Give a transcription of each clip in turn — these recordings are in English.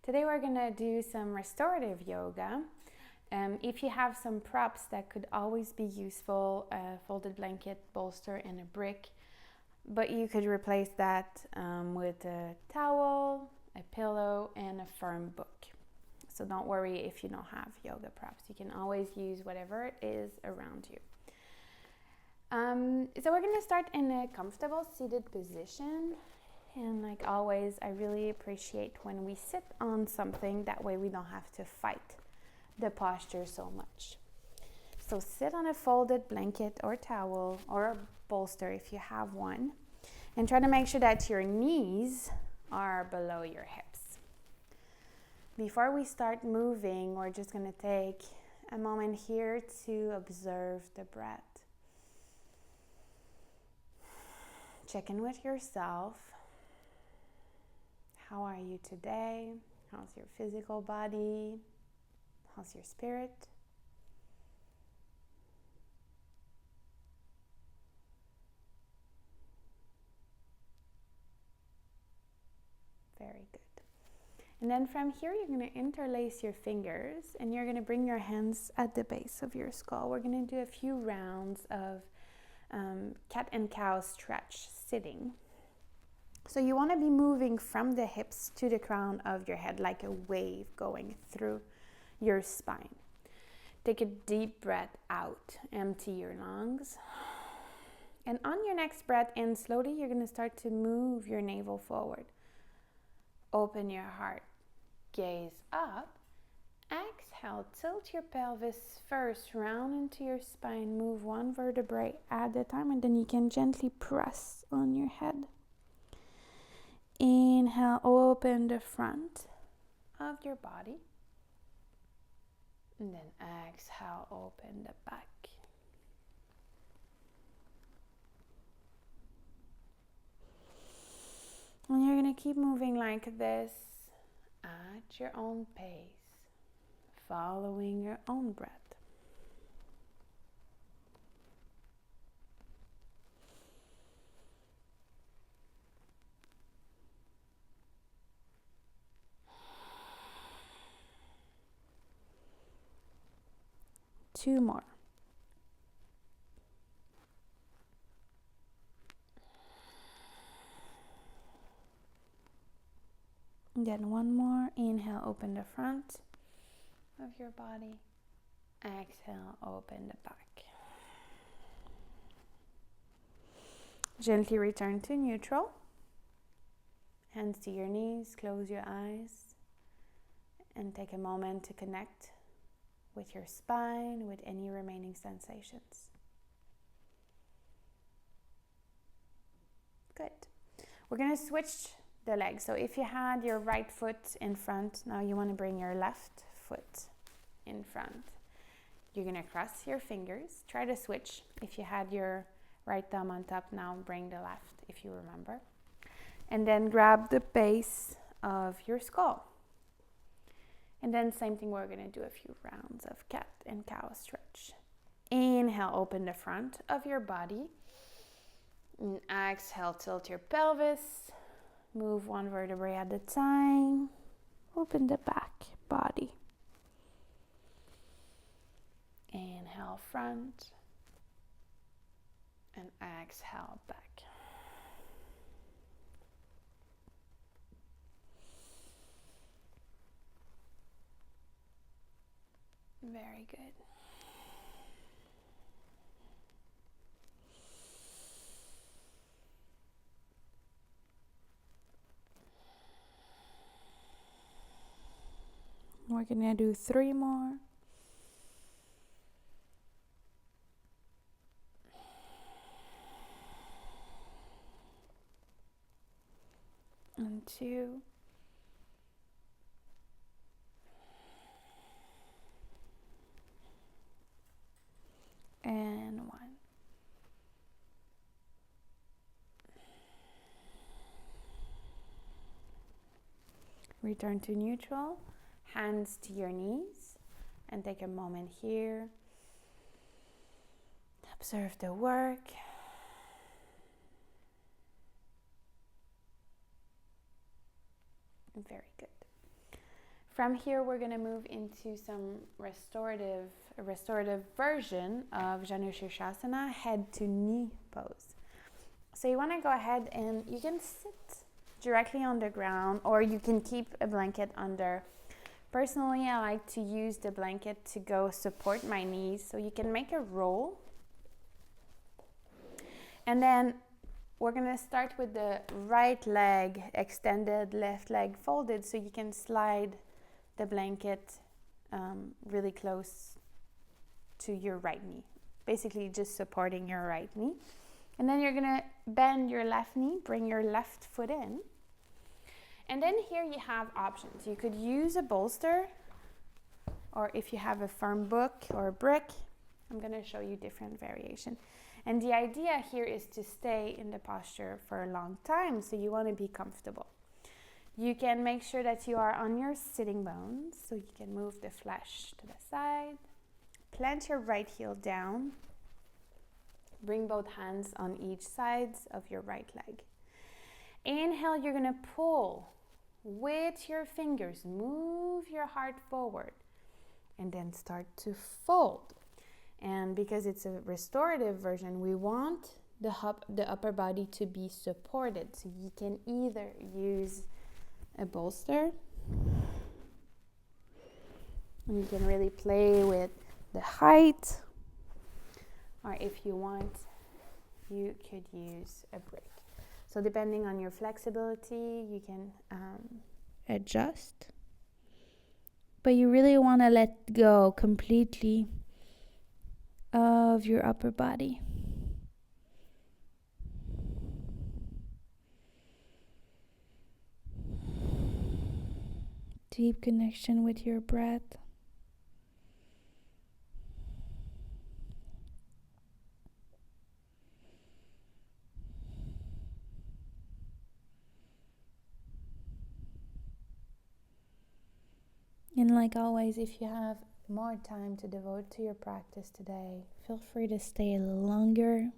Today we're gonna do some restorative yoga. If you have some props, that could always be useful, a folded blanket, bolster, and a brick. But you could replace that with a towel, a pillow, and a firm book. So don't worry if you don't have yoga props. You can always use whatever it is around you. So we're gonna start in a comfortable seated position. And like always, I really appreciate when we sit on something. That way we don't have to fight the posture so much. So sit on a folded blanket or towel or a bolster if you have one. And try to make sure that your knees are below your hips. Before we start moving, we're just going to take a moment here to observe the breath. Check in with yourself. How are you today? How's your physical body? How's your spirit? Very good. And then from here, you're going to interlace your fingers and you're going to bring your hands at the base of your skull. We're going to do a few rounds of cat and cow stretch sitting. So you want to be moving from the hips to the crown of your head like a wave going through your spine. Take a deep breath out, empty your lungs. And on your next breath in, slowly you're going to start to move your navel forward. Open your heart, gaze up. Exhale, tilt your pelvis first, round into your spine. Move one vertebrae at a time, and then you can gently press on your head. Inhale, open the front of your body. And then exhale, open the back. And you're going to keep moving like this at your own pace, following your own breath. Two more. And then one more. Inhale, open the front of your body. Exhale, open the back. Gently return to neutral. Hands to your knees, close your eyes, and take a moment to connect with your spine, with any remaining sensations. Good. We're going to switch the legs. So if you had your right foot in front, now you want to bring your left foot in front. You're going to cross your fingers. Try to switch. If you had your right thumb on top, now bring the left if you remember. And then grab the base of your skull. And then same thing, we're going to do a few rounds of cat and cow stretch. Inhale, open the front of your body. And exhale, tilt your pelvis. Move one vertebrae at a time. Open the back body. Inhale, front. And exhale, back. Very good. We're going to do 3 more. And 2. And 1. Return to neutral. Hands to your knees. And take a moment here. Observe the work. Very good. From here, we're going to move into some restorative version of Janu Shirshasana, head to knee pose. So you want to go ahead and you can sit directly on the ground, or you can keep a blanket under. Personally, I like to use the blanket to go support my knees. So you can make a roll. And then we're going to start with the right leg extended, left leg folded, so you can slide the blanket really close to your right knee. Basically just supporting your right knee. And then you're going to bend your left knee, bring your left foot in. And then here you have options. You could use a bolster, or if you have a firm book or a brick, I'm going to show you different variation. And the idea here is to stay in the posture for a long time, so you want to be comfortable. You can make sure that you are on your sitting bones, so you can move the flesh to the side. Plant your right heel down. Bring both hands on each side of your right leg. Inhale, you're going to pull with your fingers. Move your heart forward. And then start to fold. And because it's a restorative version, we want the upper body to be supported. So you can either use a bolster, and you can really play with the height, or if you want, you could use a brick. So depending on your flexibility, you can adjust. But you really want to let go completely of your upper body. Deep connection with your breath. And like always, if you have more time to devote to your practice today, feel free to stay a little longer.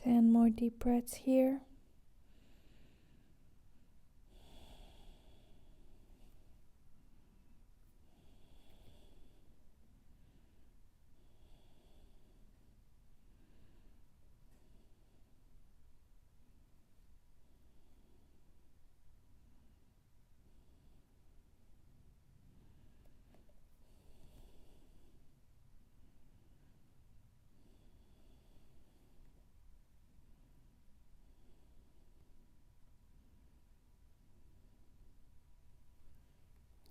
And more deep breaths here.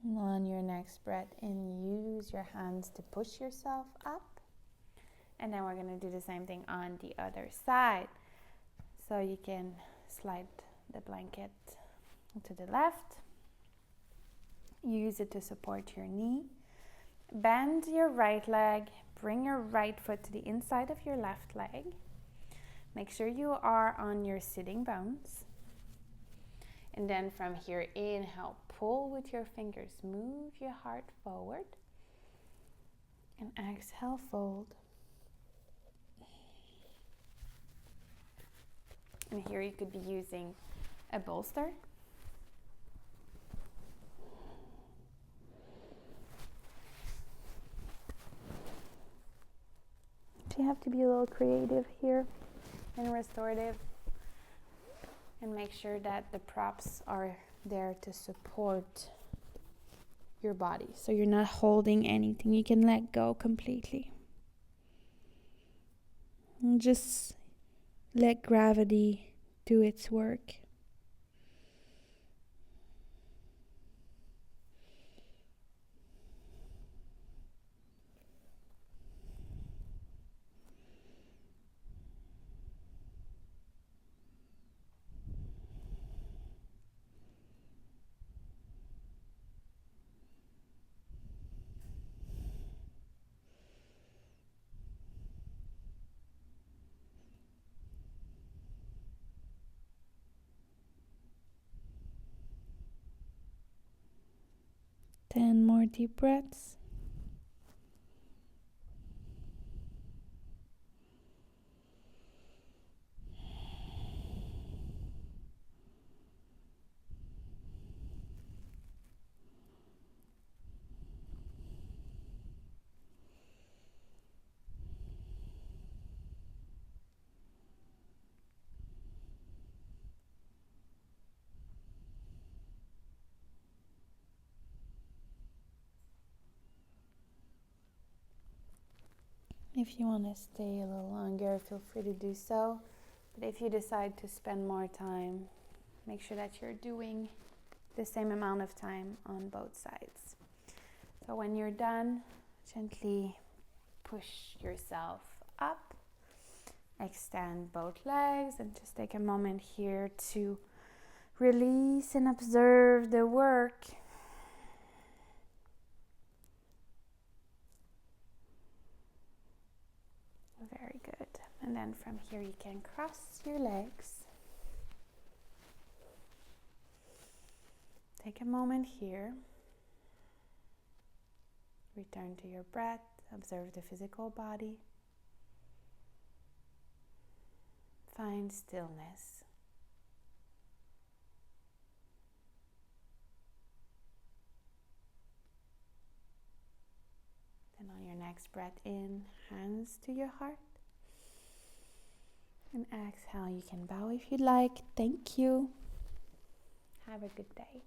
And on your next breath in, use your hands to push yourself up. And then we're going to do the same thing on the other side. So you can slide the blanket to the left. Use it to support your knee. Bend your right leg. Bring your right foot to the inside of your left leg. Make sure you are on your sitting bones. And then from here, inhale, pull with your fingers. Move your heart forward. And exhale, fold. And here you could be using a bolster. So you have to be a little creative here and restorative. And make sure that the props are there to support your body. So you're not holding anything. You can let go completely. And just let gravity do its work. 10 more deep breaths. If you want to stay a little longer, feel free to do so. But if you decide to spend more time, make sure that you're doing the same amount of time on both sides. So when you're done, gently push yourself up, extend both legs, and just take a moment here to release and observe the work. Very good. And then from here you can cross your legs. Take a moment here. Return to your breath. Observe the physical body. Find stillness. Then on your next breath in, hands to your heart. And exhale, you can bow if you'd like. Thank you. Have a good day.